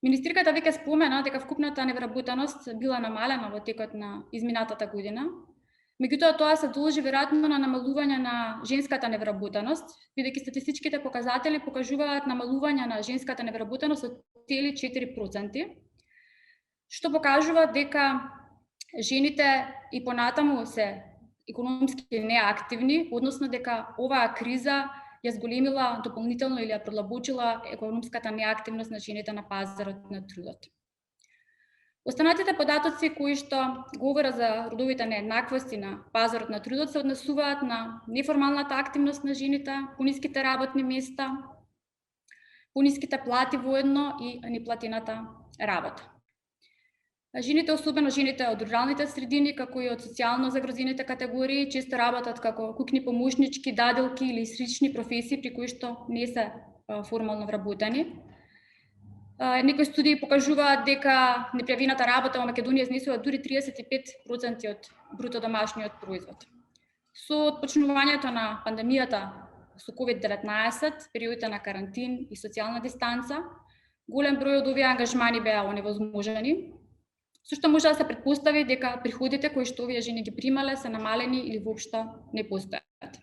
Министриката веќе спомена дека вкупната невработеност била намалена во текот на изминатата година. Меѓутоа, тоа се должи веројатно на намалување на женската невработеност, бидејќи статистичките показатели покажуваат намалување на женската невработеност од цели 4%, што покажува дека жените и понатаму се економски неактивни, односно дека оваа криза ја зголемила дополнително или ја продлабочила економската неактивност на жените на пазарот на трудот. Останатите податоци кои што говорат за родовите нееднаквости на пазарот на трудот се однесуваат на неформалната активност на жените, пониските работни места, пониските плати воедно и неплатената работа. Жените, особено жените од руралните средини, како и од социјално загрозените категории, често работат како кукни помошнички, даделки или слични професии при кои што не се формално вработени. Некои студии покажуваат дека непријавената работа во Македонија изнесува дури 35% од бруто домашниот производ. Со отпочнувањето на пандемијата со COVID-19, периодите на карантин и социјална дистанца, голем број од овие ангажмани беа оневозможени, со што може да се претпостави дека приходите кои што овие жени ги примале се намалени или воопшто не постојат.